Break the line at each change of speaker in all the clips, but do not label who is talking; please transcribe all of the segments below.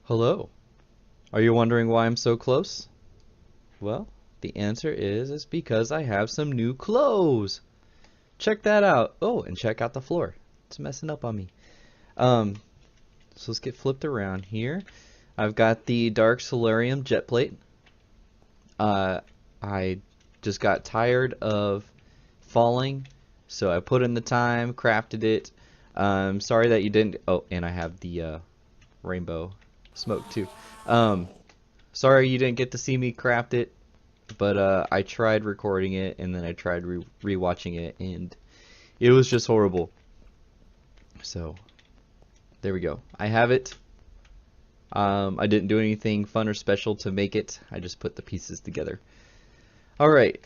Hello. Are you wondering why I'm so close? Well, the answer is it's because I have some new clothes. Check that out. Oh, and check out the floor. It's messing up on me. Um, so let's get flipped around here. I've got the Dark Solarium jet plate. Uh, I just got tired of falling, so I put in the time, crafted it. Sorry that you didn't. Oh, and I have the rainbow smoke too. Um, Sorry you didn't get to see me craft it, but I tried recording it and then I tried rewatching it and it was just horrible. So there we go. I have it. I didn't do anything fun or special to make it. I just put the pieces together. Alright,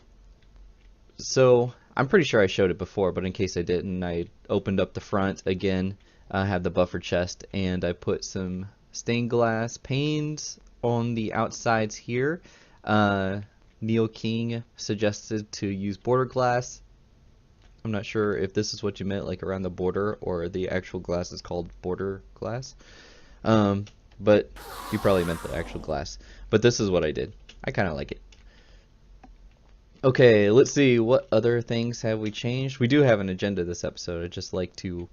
so I'm pretty sure I showed it before, but in case I didn't, I opened up the front again. I had the buffer chest and I put some stained glass panes on the outsides here. Neil King suggested to use border glass. I'm not sure if this is what you meant, like around the border, or the actual glass is called border glass. But you probably meant the actual glass. But this is what I did. I kind of like it. Okay, let's see, what other things have we changed? We do have an agenda this episode. I'd just like to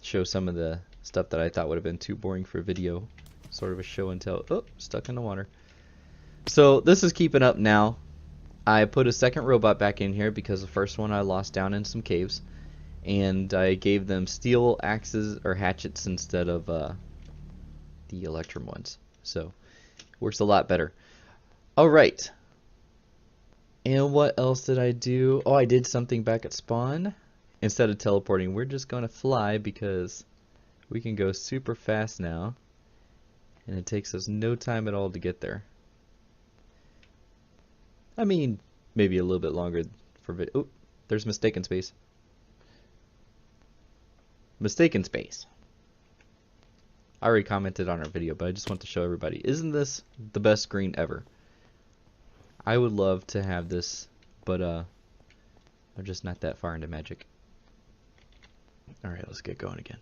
show some of the stuff that I thought would have been too boring for video. Sort of a show and tell. Oh, stuck in the water. So this is keeping up now. I put a second robot back in here because the first one I lost down in some caves. And I gave them steel axes or hatchets instead of the electrum ones. So it works a lot better. Alright. And what else did I do? Oh, I did something back at spawn. Instead of teleporting, we're just going to fly because we can go super fast now. And it takes us no time at all to get there. I mean, maybe a little bit longer for video. Oh, there's mistaken space. Mistaken space. I already commented on our video, but I just want to show everybody. Isn't this the best screen ever? I would love to have this, but I'm just not that far into Magic. Alright, let's get going again.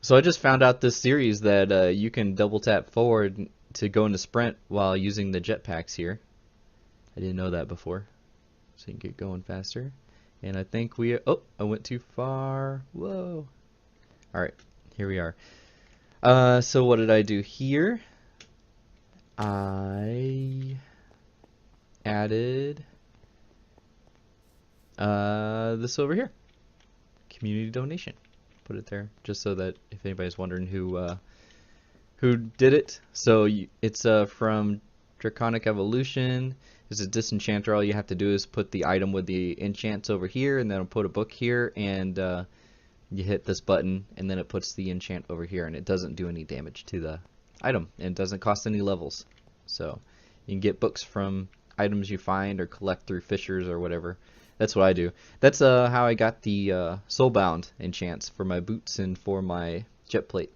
So I just found out this series that you can double tap forward to go into sprint while using the jetpacks here. I didn't know that before. So you can get going faster. And I think we... Oh, I went too far. Whoa. Alright, here we are. So what did I do here? I added this over here. Community donation. Put it there just so that if anybody's wondering who did it. So it's from Draconic Evolution. It's a Disenchanter. All you have to do is put the item with the enchants over here, and then I'll put a book here, and you hit this button, and then it puts the enchant over here, and it doesn't do any damage to the item, and it doesn't cost any levels. So you can get books from items you find or collect through fishers or whatever. That's what I do. That's how I got the Soulbound enchants for my boots and for my jet plate.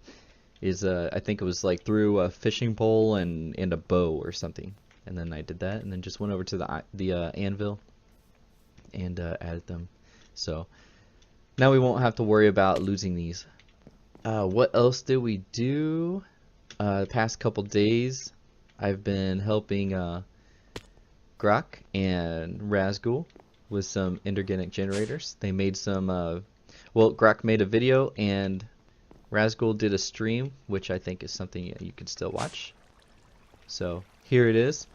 I think it was like through a fishing pole and a bow or something. And then I did that, and then just went over to the anvil and added them. So now we won't have to worry about losing these. What else did we do? The past couple days, I've been helping Grok and Razgul with some inorganic generators. They made some. Well, Grok made a video, and Razgul did a stream, which I think is something you can still watch. So here it is.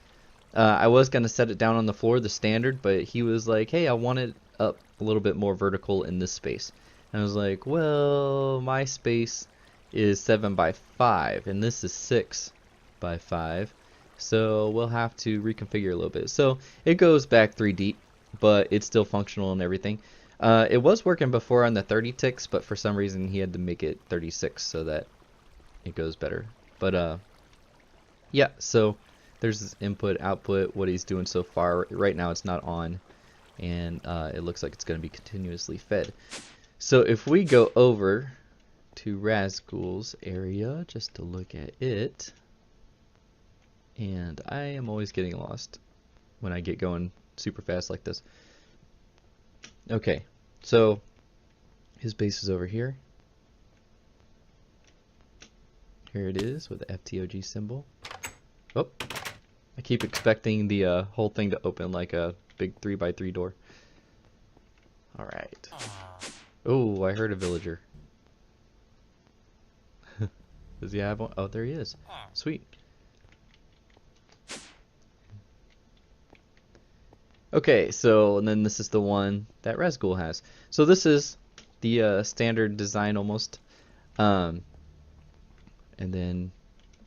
I was going to set it down on the floor, the standard, but he was like, hey, I want it up a little bit more vertical in this space. And I was like, well, my space is 7 by 5, and this is 6 by 5. So we'll have to reconfigure a little bit. So it goes back 3 deep, but it's still functional and everything. It was working before on the 30 ticks, but for some reason he had to make it 36 so that it goes better. But yeah, so there's his input, output, what he's doing so far. Right now it's not on, and it looks like it's going to be continuously fed. So if we go over to Razgul's area just to look at it, and I am always getting lost when I get going super fast like this. Okay, so his base is over here. Here it is with the Ftog symbol. Oh, I keep expecting the whole thing to open like a big 3x3 door. Alright. Oh, I heard a villager. Does he have one? Oh, there he is. Sweet. Okay, so and then this is the one that Razgul has. So this is the standard design almost. And then,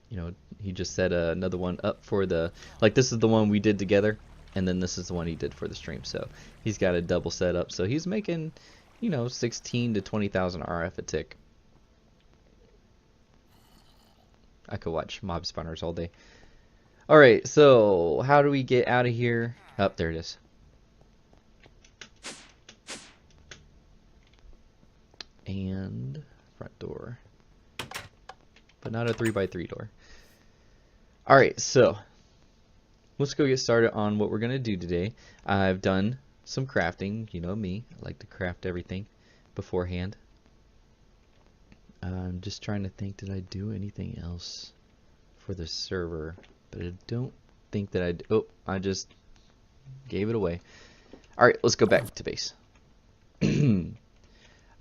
you know, he just set another one up for the, like this is the one we did together, and then this is the one he did for the stream. So he's got a double setup. So he's making, you know, 16 to 20,000 RF a tick. I could watch mob spawners all day. Alright, so how do we get out of here? Oh, there it is. And front door. But not a 3x3 door. Alright, so let's go get started on what we're going to do today. I've done some crafting. You know me. I like to craft everything beforehand. I'm just trying to think, did I do anything else for the server? But I don't think that I did. Oh, I just gave it away. Alright, let's go back to base.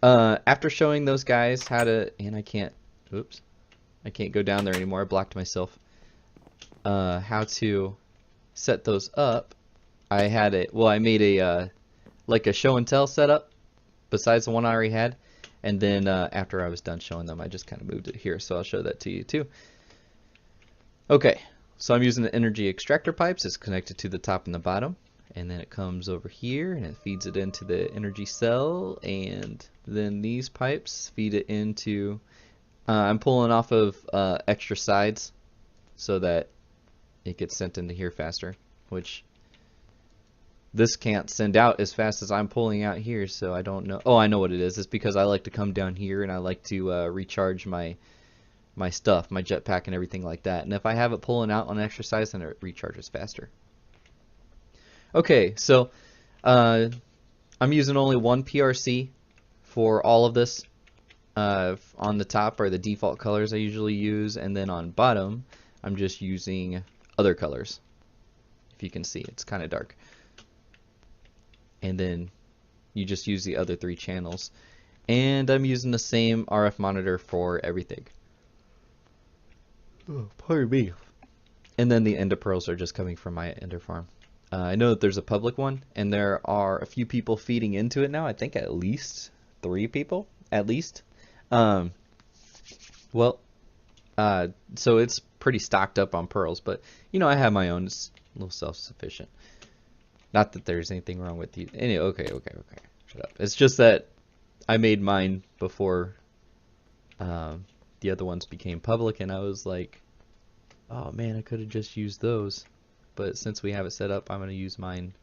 After showing those guys how to, and I can't go down there anymore, I blocked myself, how to set those up. I made a like a show and tell setup besides the one I already had, and then after I was done showing them, I just kind of moved it here, so I'll show that to you too. Okay, so I'm using the energy extractor pipes. It's connected to the top and the bottom, and then it comes over here and it feeds it into the energy cell, and then these pipes feed it into, I'm pulling off of extra sides so that it gets sent into here faster, which this can't send out as fast as I'm pulling out here, so I don't know. Oh, I know what it is. It's because I like to come down here and I like to recharge my stuff, my jetpack and everything like that. And if I have it pulling out on exercise, then it recharges faster. Okay, so I'm using only one PRC for all of this. On the top are the default colors I usually use, and then on bottom I'm just using other colors. If you can see, it's kind of dark. And then you just use the other 3 channels. And I'm using the same RF monitor for everything. Oh, pardon me. And then the ender pearls are just coming from my ender farm. I know that there's a public one, and there are a few people feeding into it now. I think at least 3 people, at least. So it's pretty stocked up on pearls, but you know, I have my own. It's a little self-sufficient. Not that there's anything wrong with you. Anyway, okay. Shut up. It's just that I made mine before the other ones became public, and I was like, oh man, I could have just used those. But since we have it set up, I'm going to use mine.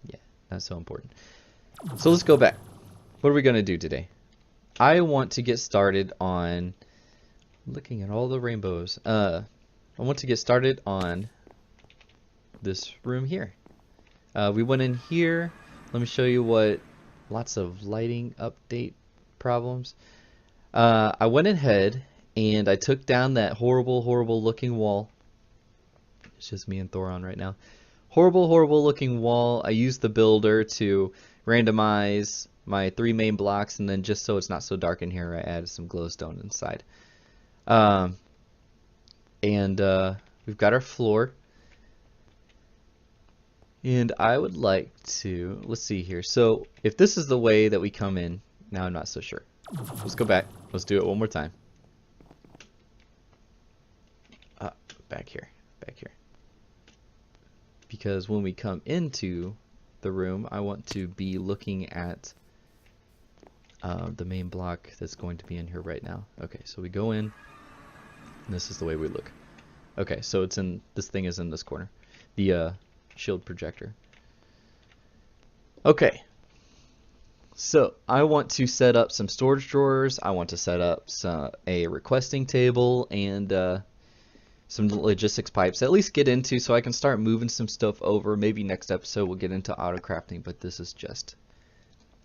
Yeah, that's so important. So let's go back. What are we going to do today? I want to get started on looking at all the rainbows. I want to get started on this room here. We went in here. Let me show you what lots of lighting update problems. I went ahead and I took down that horrible looking wall. It's just me and Thoron right now. Horrible looking wall. I used the builder to randomize my 3 main blocks, and then just so it's not so dark in here, I added some glowstone inside. We've got our floor. And I would like to, let's see here. So if this is the way that we come in, now I'm not so sure. Let's go back. Let's do it one more time. Back here. Because when we come into the room, I want to be looking at the main block that's going to be in here right now. Okay, so we go in, and this is the way we look. Okay, so it's in, this thing is in this corner. The shield projector. Okay, so I want to set up some storage drawers. I want to set up a requesting table and some logistics pipes. At least get into so I can start moving some stuff over. Maybe next episode we'll get into auto crafting, but this is just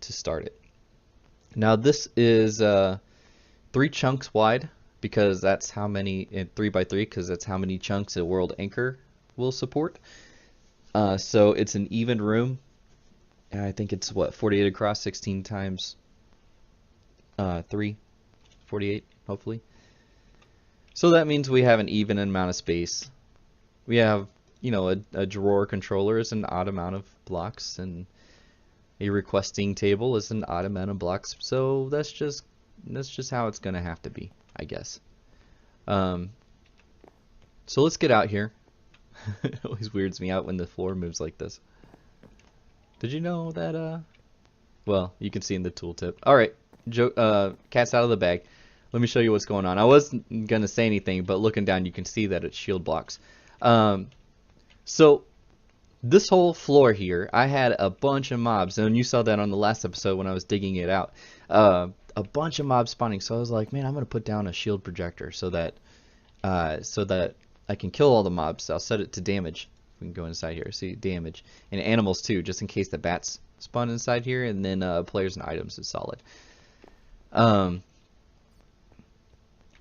to start it. Now this is 3 chunks wide because that's how many, 3 by 3 because that's how many chunks a world anchor will support. So it's an even room. And I think it's what, 48 across, 16 times 3, 48 hopefully. So that means we have an even amount of space. We have, you know, a drawer controller is an odd amount of blocks, and a requesting table is an odd amount of blocks. So that's just how it's gonna have to be, I guess. So let's get out here. It always weirds me out when the floor moves like this. Did you know that? Well, you can see in the tooltip. All right, cat's out of the bag. Let me show you what's going on. I wasn't gonna say anything, but looking down, you can see that it's shield blocks. So this whole floor here, I had a bunch of mobs, and you saw that on the last episode when I was digging it out. A bunch of mobs spawning, so I was like, man, I'm gonna put down a shield projector so that I can kill all the mobs. I'll set it to damage. We can go inside here, see damage, and animals too, just in case the bats spawn inside here, and then players and items is solid.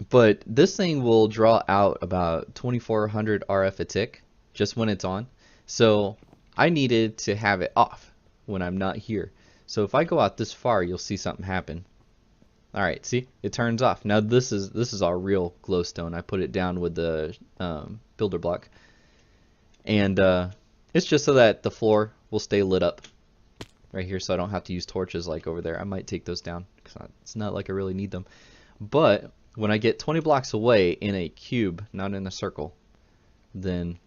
But this thing will draw out about 2400 RF a tick just when it's on. So I needed to have it off when I'm not here. So if I go out this far, you'll see something happen. Alright, see? It turns off. Now this is our real glowstone. I put it down with the builder block. And it's just so that the floor will stay lit up right here, so I don't have to use torches like over there. I might take those down because it's not like I really need them. But when I get 20 blocks away in a cube, not in a circle, then,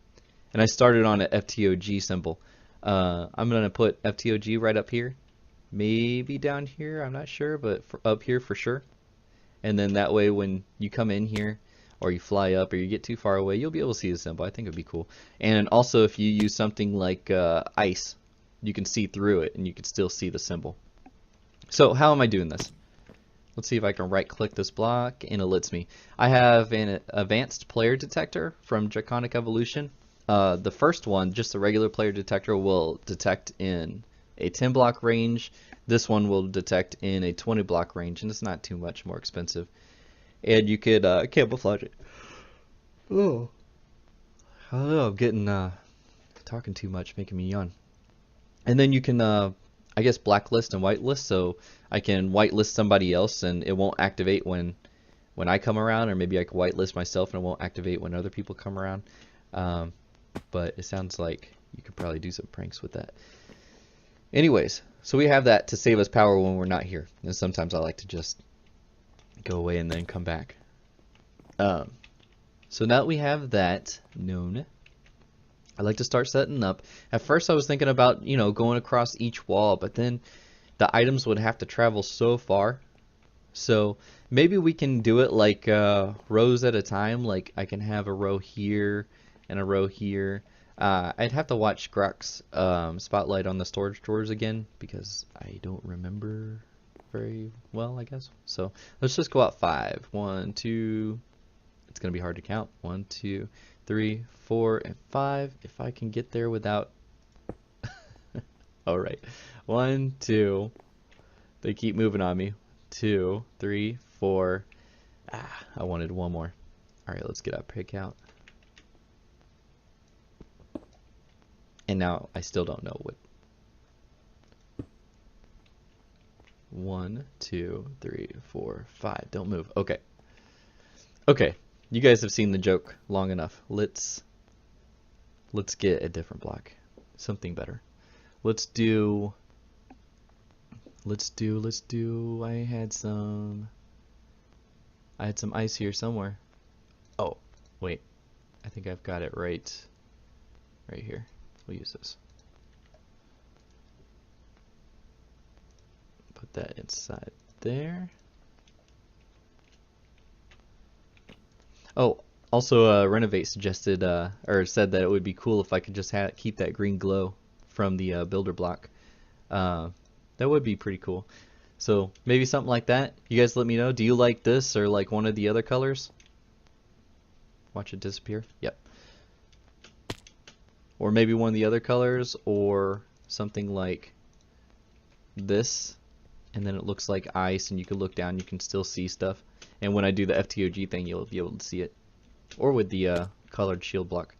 and I started on an Ftog symbol, I'm going to put Ftog right up here, maybe down here, I'm not sure, but up here for sure. And then that way when you come in here, or you fly up, or you get too far away, you'll be able to see the symbol. I think it would be cool. And also if you use something like ice, you can see through it, and you can still see the symbol. So how am I doing this? Let's see if I can right click this block and it lets me. I have an advanced player detector from Draconic Evolution. The first one, just the regular player detector, will detect in a 10 block range. This one will detect in a 20 block range, and it's not too much more expensive. And you could camouflage it. Oh, I don't know, I'm getting talking too much, making me yawn. And then you can I guess blacklist and whitelist, so I can whitelist somebody else and it won't activate when I come around, or maybe I can whitelist myself and it won't activate when other people come around. But it sounds like you could probably do some pranks with that. Anyways, so we have that to save us power when we're not here, and sometimes I like to just go away and then come back. So now that we have that known, I like to start setting up. At first I was thinking about, you know, going across each wall, but then the items would have to travel so far. So maybe we can do it like rows at a time. Like I can have a row here and a row here. I'd have to watch Grok's spotlight on the storage drawers again because I don't remember very well, I guess. So let's just go out 5. 1, 2. It's gonna be hard to count. 1, 2, 3, 4, and 5. If I can get there without. All right. 1, 2. They keep moving on me. 2, 3, 4. I wanted one more. All right, let's get up. Pick out. And now I still don't know what. 1, 2, 3, 4, 5. Don't move. Okay. Okay. You guys have seen the joke long enough. Let's get a different block. Something better. Let's do I had some ice here somewhere. Oh, wait. I think I've got it right here. We'll use this. Put that inside there. Oh, also Renovate suggested or said that it would be cool if I could just keep that green glow from the builder block. That would be pretty cool. So maybe something like that. You guys let me know. Do you like this or like one of the other colors? Watch it disappear. Yep. Or maybe one of the other colors, or something like this, and then it looks like ice and you can look down, you can still see stuff. And when I do the Ftog thing, you'll be able to see it, or with the colored shield block.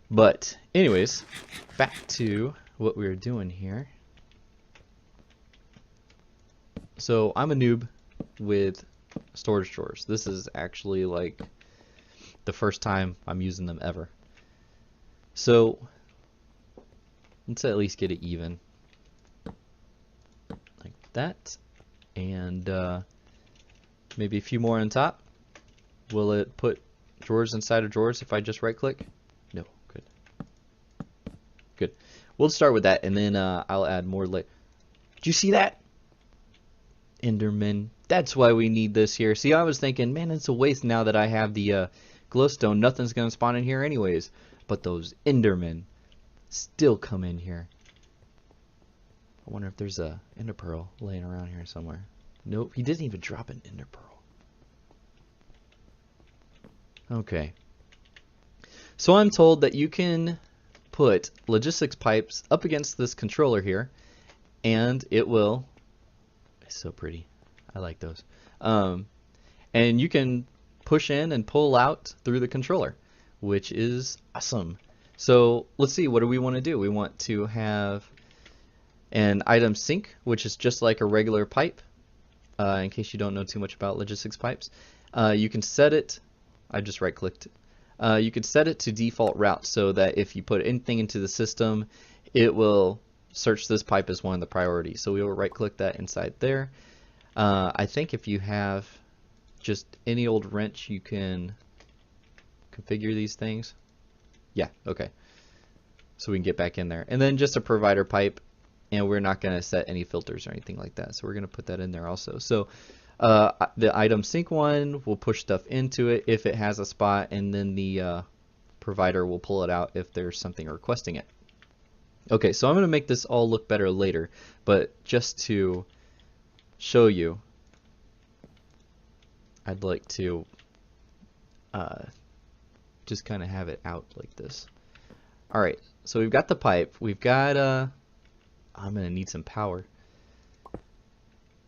But anyways, back to what we were doing here. So I'm a noob with storage drawers. This is actually like the first time I'm using them ever. So let's at least get it even like that, and maybe a few more on top. Will it put drawers inside of drawers if I just right click? No. Good. Good. We'll start with that, and then I'll add more later. Did you see that? Enderman. That's why we need this here. See, I was thinking, man, it's a waste now that I have the glowstone. Nothing's going to spawn in here anyways. But those Endermen still come in here. I wonder if there's a ender pearl laying around here somewhere. Nope, he didn't even drop an ender pearl. Okay. So I'm told that you can put logistics pipes up against this controller here, and it will... It's so pretty. I like those. And you can push in and pull out through the controller, which is awesome. So let's see, what do we want to do? We want to have an item sink, which is just like a regular pipe. In case you don't know too much about logistics pipes, you can set it. I just right clicked. You can set it to default route so that if you put anything into the system, it will search this pipe as one of the priorities. So we will right click that inside there. I think if you have just any old wrench, you can configure these things. Yeah, okay. So we can get back in there. And then just a provider pipe, and we're not going to set any filters or anything like that. So we're going to put that in there also. So the item sync one will push stuff into it if it has a spot, and then the provider will pull it out if there's something requesting it. Okay, so I'm going to make this all look better later, but just to show you, I'd like to just kind of have it out like this. Alright, so we've got the pipe, we've got, I'm going to need some power.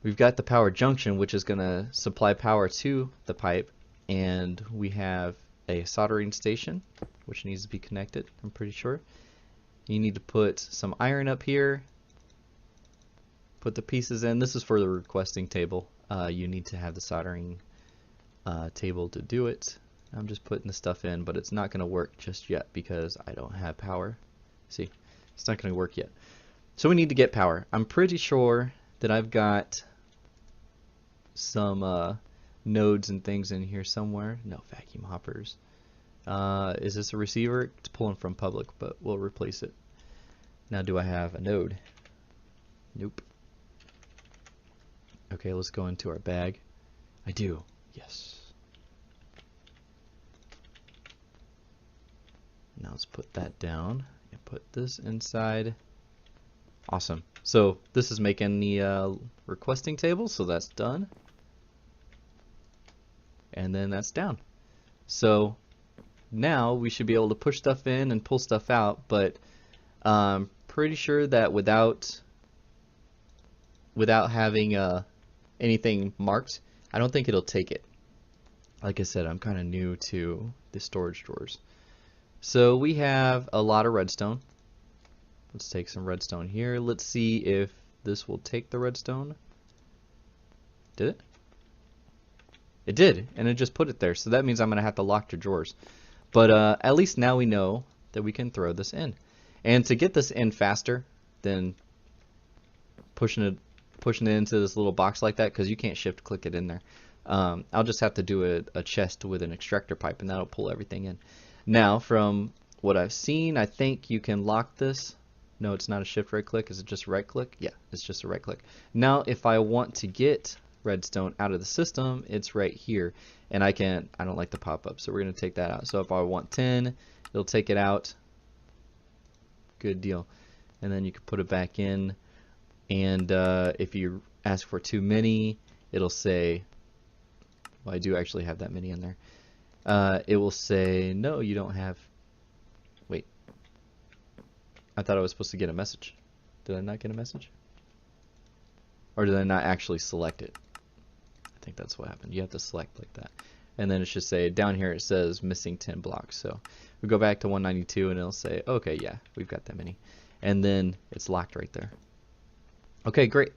We've got the power junction, which is going to supply power to the pipe, and we have a soldering station, which needs to be connected, I'm pretty sure. You need to put some iron up here, put the pieces in. This is for the requesting table. You need to have the soldering table to do it. I'm just putting the stuff in, but it's not going to work just yet because I don't have power. See, it's not going to work yet. So we need to get power. I'm pretty sure that I've got some nodes and things in here somewhere. No, vacuum hoppers. Is this a receiver? It's pulling from public, but we'll replace it. Now, do I have a node? Nope. Okay, let's go into our bag. I do. Yes. Now let's put that down and put this inside. Awesome. So this is making the requesting table, so that's done. And then that's down. So now we should be able to push stuff in and pull stuff out, but I'm pretty sure that without having anything marked, I don't think it'll take it. Like I said, I'm kind of new to the storage drawers. So we have a lot of redstone. Let's take some redstone here. Let's see if this will take the redstone. Did it? It did, and it just put it there. So that means I'm going to have to lock the drawers. But at least now we know that we can throw this in. And to get this in faster than pushing it into this little box like that, because you can't shift click it in there, I'll just have to do a chest with an extractor pipe, and that'll pull everything in. Now, from what I've seen, I think you can lock this. No, it's not a shift right click. Is it just right click? Yeah, it's just a right click. Now, if I want to get redstone out of the system, it's right here, and I don't like the pop-up, so we're going to take that out. So if I want 10, it'll take it out. Good deal. And then you can put it back in, and if you ask for too many, it'll say, well, I do actually have that many in there. It will say, no, you don't have. Wait, I thought I was supposed to get a message. Did I not get a message? Or did I not actually select it? I think that's what happened. You have to select like that. And then it should say, down here it says missing 10 blocks. So we go back to 192 and it'll say, okay, yeah, we've got that many. And then it's locked right there. Okay, great.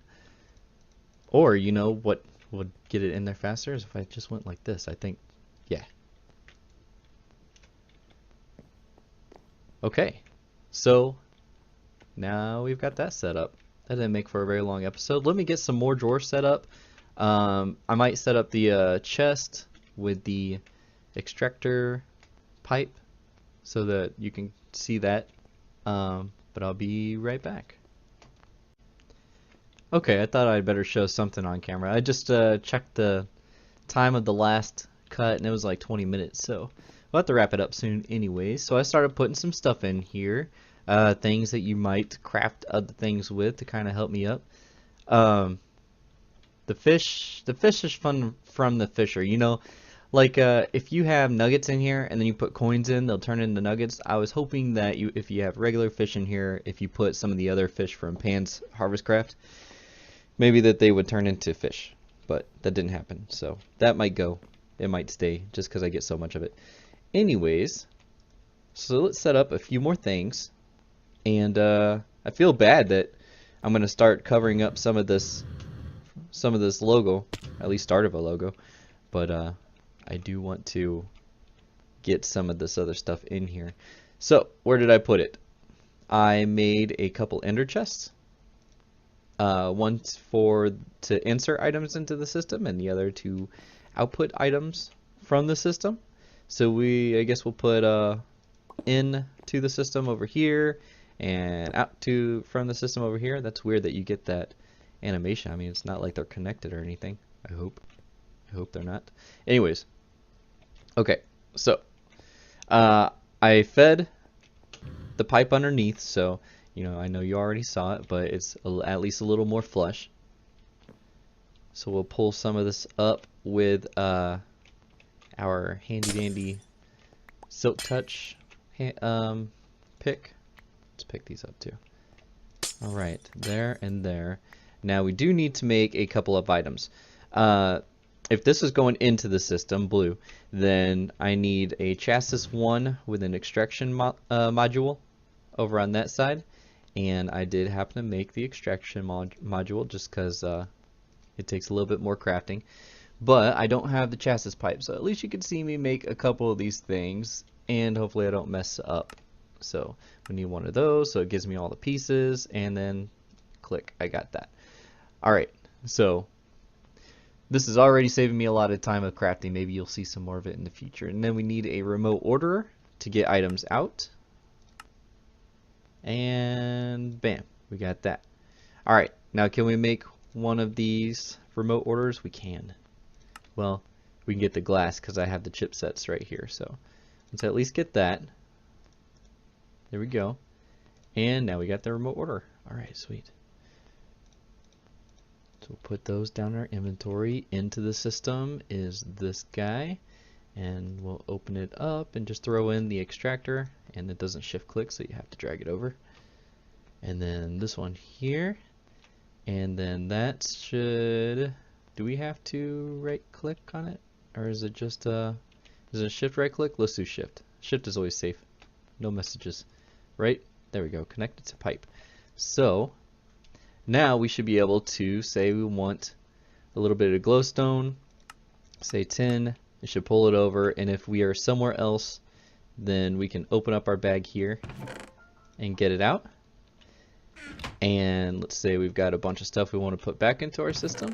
Or, you know, what would get it in there faster is if I just went like this, I think, yeah. Okay, so now we've got that set up. That didn't make for a very long episode. Let me get some more drawers set up. I might set up the chest with the extractor pipe so that you can see that. But I'll be right back. Okay, I thought I'd better show something on camera. I just checked the time of the last cut and it was like 20 minutes, so we'll have to wrap it up soon anyway. So I started putting some stuff in here, things that you might craft other things with to kind of help me up. The fish is fun from the fisher, you know, like if you have nuggets in here and then you put coins in, they'll turn into nuggets. I was hoping that if you have regular fish in here, if you put some of the other fish from Pan's Harvest Craft, maybe that they would turn into fish, but that didn't happen. So that might go. It might stay just because I get so much of it. Anyways, so let's set up a few more things. And I feel bad that I'm going to start covering up some of this logo, at least start of a logo. But I do want to get some of this other stuff in here. So where did I put it? I made a couple ender chests. One to insert items into the system and the other to output items from the system. So I guess we'll put in to the system over here and out from the system over here. That's weird that you get that animation. I mean, it's not like they're connected or anything. I hope they're not. Anyways, okay, so I fed the pipe underneath, so you know, I know you already saw it, but it's at least a little more flush. So we'll pull some of this up with our handy dandy Silk Touch pick. Let's pick these up too. All right, there and there. Now we do need to make a couple of items. If this is going into the system, blue, then I need a chassis 1 with an extraction module over on that side. And I did happen to make the extraction module just because it takes a little bit more crafting. But I don't have the chassis pipe, so at least you can see me make a couple of these things, and hopefully I don't mess up. So we need one of those, so it gives me all the pieces, and then click, I got that. Alright, so this is already saving me a lot of time of crafting. Maybe you'll see some more of it in the future. And then we need a remote orderer to get items out. And bam, we got that. Alright, now can we make one of these remote orders? We can. Well, we can get the glass because I have the chipsets right here. So let's at least get that. There we go. And now we got the remote order. Alright, sweet. So we'll put those down in our inventory. Into the system is this guy. And we'll open it up and just throw in the extractor, and it doesn't shift click, so you have to drag it over. And then this one here, and then that should, do we have to right click on it, or is it just is it shift right click? Let's do shift. Shift is always safe. No messages. Right, there we go, connected to pipe. So now we should be able to say we want a little bit of glowstone, say 10. It should pull it over, and if we are somewhere else, then we can open up our bag here and get it out. And let's say we've got a bunch of stuff we want to put back into our system.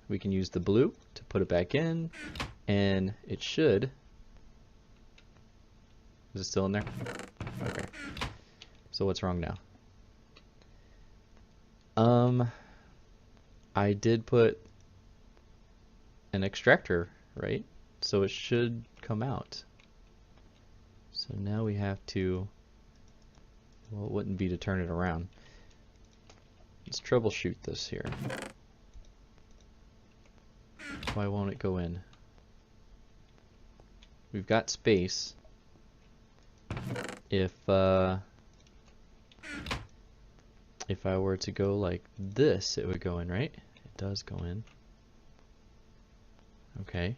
We can use the blue to put it back in, and it should. Is it still in there? Okay. So what's wrong now? I did put an extractor, right? So it should come out. So now we have to, well, it wouldn't be to turn it around. Let's troubleshoot this here. Why won't it go in? We've got space. If I were to go like this, it would go in, right? It does go in. Okay,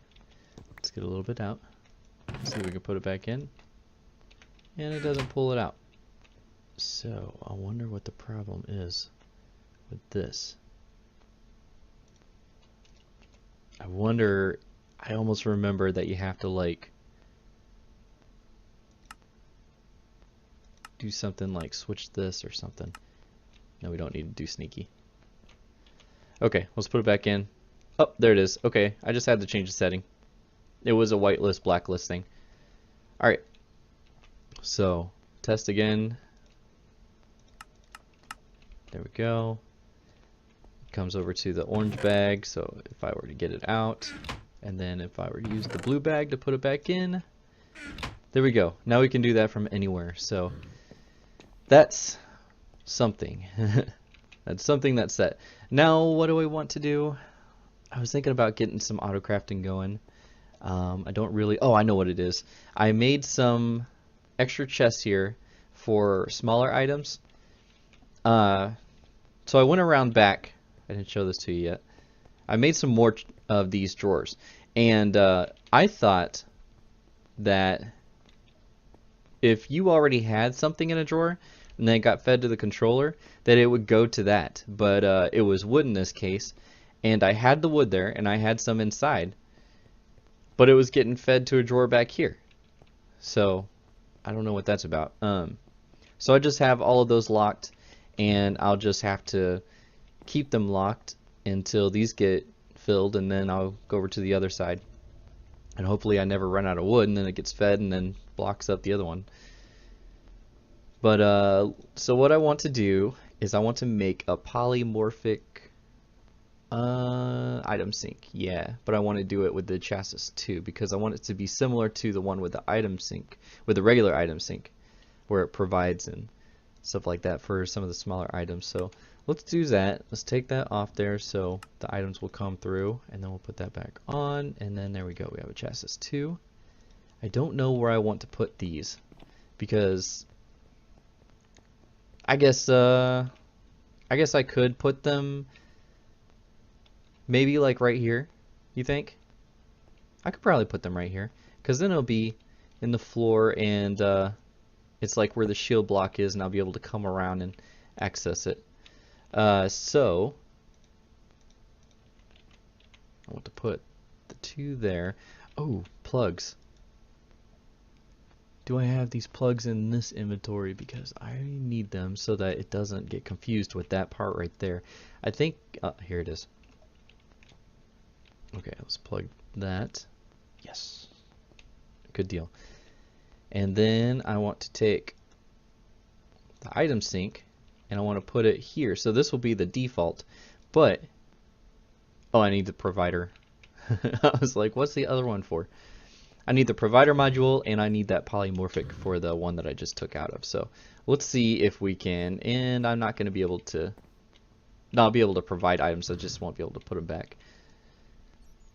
let's get a little bit out. See if we can put it back in. And it doesn't pull it out. So I wonder what the problem is with this. I wonder, I almost remember that you have to like do something like switch this or something. No, we don't need to do sneaky. Okay, let's put it back in. Oh, there it is. Okay, I just had to change the setting. It was a whitelist, blacklist thing. Alright, so test again. There we go. It comes over to the orange bag, so if I were to get it out, and then if I were to use the blue bag to put it back in, there we go. Now we can do that from anywhere. So that's something. That's something that's set. Now what do I want to do? I was thinking about getting some auto crafting going. I don't really, oh, I know what it is. I made some extra chests here for smaller items. So I went around back. I didn't show this to you yet. I made some more of these drawers, and I thought that if you already had something in a drawer and then it got fed to the controller, that it would go to that. But it was wood in this case, and I had the wood there, and I had some inside, but it was getting fed to a drawer back here. So I don't know what that's about. So I just have all of those locked, and I'll just have to keep them locked until these get filled, and then I'll go over to the other side. And hopefully I never run out of wood, and then it gets fed and then blocks up the other one. But so what I want to do is I want to make a polymorphic item sink. Yeah, but I want to do it with the chassis too, because I want it to be similar to the one with the item sink, with the regular item sink, where it provides and stuff like that for some of the smaller items. So let's do that. Let's take that off there so the items will come through, and then we'll put that back on, and then there we go. We have a chassis too. I don't know where I want to put these, because I guess I could put them maybe like right here. You think? I could probably put them right here, because then it'll be in the floor, and it's like where the shield block is, and I'll be able to come around and access it. So I want to put the two there. Oh, plugs. Do I have these plugs in this inventory? Because I need them so that it doesn't get confused with that part right there. I think, here it is. Okay, let's plug that. Yes. Good deal. And then I want to take the item sink, and I want to put it here. So this will be the default, but, oh, I need the provider. I was like, what's the other one for? I need the provider module, and I need that polymorphic for the one that I just took out of. So let's see if we can, and I'm not going to be able to, no, I'll be able to provide items, I just won't be able to put them back.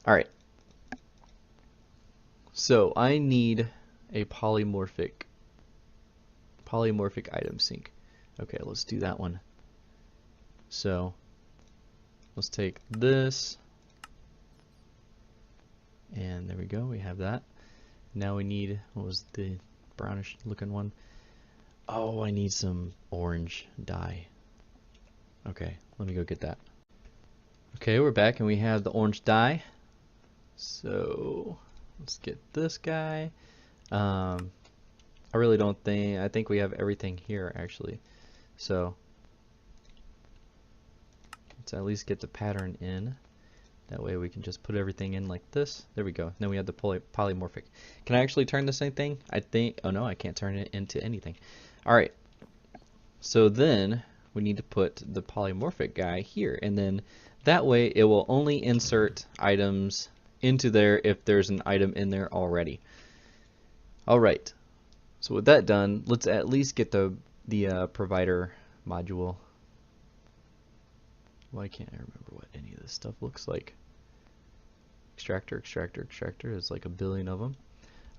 Alright. So I need a polymorphic item sink. Okay, let's do that one. So let's take this, and there we go, we have that. Now we need, what was the brownish looking one? Oh, I need some orange dye. Okay, let me go get that. Okay, we're back, and we have the orange dye. So let's get this guy. I really don't think, I think we have everything here actually. So let's at least get the pattern in. That way we can just put everything in like this. There we go. Then we have the polymorphic. Can I actually turn the same thing? I think, oh no, I can't turn it into anything. Alright. So then we need to put the polymorphic guy here, and then that way it will only insert items into there if there's an item in there already. Alright. So with that done, let's at least get the provider module. Why can't I remember what any of this stuff looks like? Extractor, extractor, extractor. There's like a billion of them.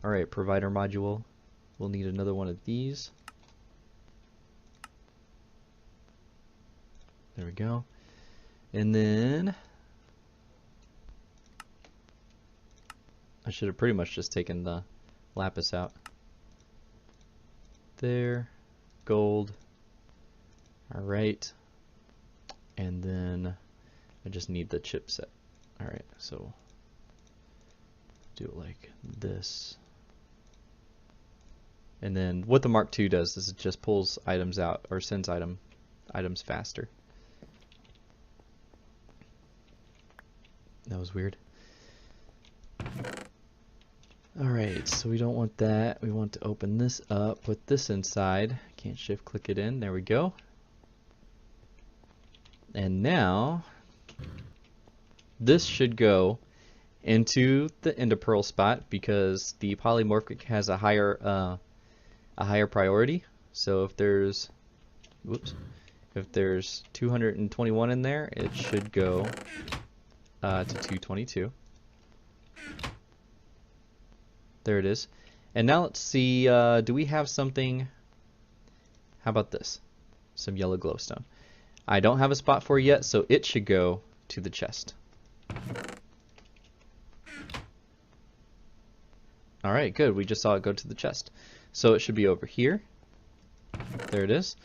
Alright, provider module. We'll need another one of these. There we go. And then I should have pretty much just taken the lapis out. There, gold. Alright. And then I just need the chipset. Alright, so do it like this. And then what the Mark II does is it just pulls items out, or sends items faster. That was weird. Alright, so we don't want that. We want to open this up, put this inside. Can't shift click it in. There we go. And now this should go into the ender pearl spot because the polymorphic has a higher priority. So if there's if there's 221 in there, it should go to 222. There it is. And now let's see, do we have something? How about this? Some yellow glowstone. I don't have a spot for it yet, so it should go to the chest. Alright, good. We just saw it go to the chest. So it should be over here. There it is.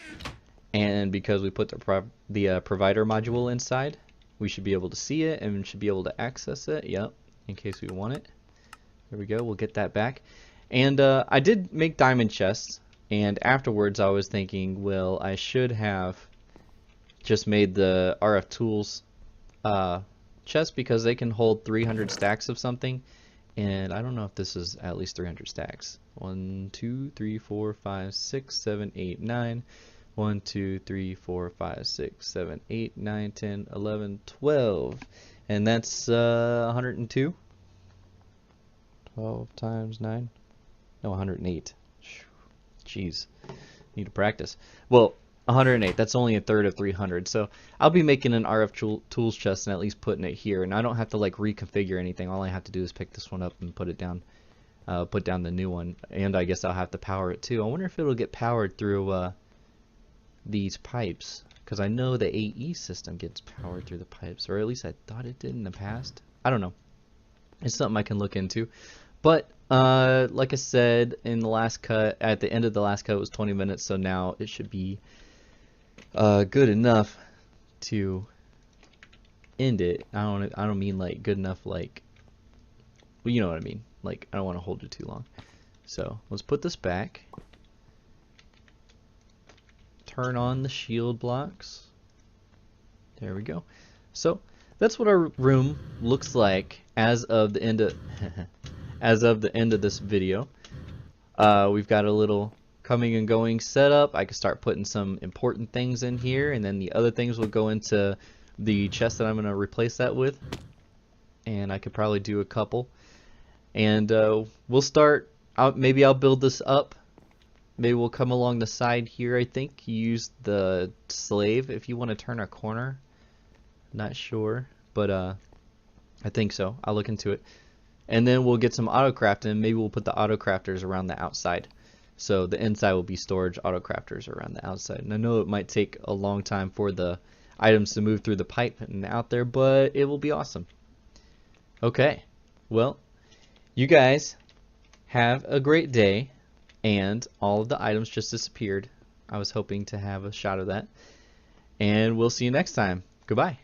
And because we put the provider module inside, we should be able to see it and should be able to access it. Yep, in case we want it. There we go. We'll get that back. And I did make diamond chests. And afterwards I was thinking, well, I should have just made the RF tools chest because they can hold 300 stacks of something. And I don't know if this is at least 300 stacks. 1, 2, 3, 4, 5, 6, 7, 8, 9. 1, 2, 3, 4, 5, 6, 7, 8, 9, 10, 11, 12. And that's 102. 12 times 9. No, 108. Jeez. Need to practice. Well, 108. That's only a third of 300. So I'll be making an RF tools chest and at least putting it here. And I don't have to like reconfigure anything. All I have to do is pick this one up and put it down. Put down the new one. And I guess I'll have to power it too. I wonder if it'll get powered through these pipes. Because I know the AE system gets powered through the pipes. Or at least I thought it did in the past. I don't know. It's something I can look into. But like I said in the last cut, at the end of the last cut it was 20 minutes, so now it should be good enough to end it. I don't mean like good enough like, well, you know what I mean. Like I don't want to hold it too long. So let's put this back. Turn on the shield blocks. There we go. So that's what our room looks like as of the end of this video. We've got a little coming and going setup. I can start putting some important things in here, and then the other things will go into the chest that I'm going to replace that with. And I could probably do a couple. And we'll start out. Maybe I'll build this up. Maybe we'll come along the side here. I think you use the slave if you want to turn a corner. Not sure, but I think so. I'll look into it. And then we'll get some auto crafting. Maybe we'll put the auto crafters around the outside. So the inside will be storage, auto crafters around the outside. And I know it might take a long time for the items to move through the pipe and out there, but it will be awesome. Okay, well, you guys have a great day. And all of the items just disappeared. I was hoping to have a shot of that. And we'll see you next time. Goodbye.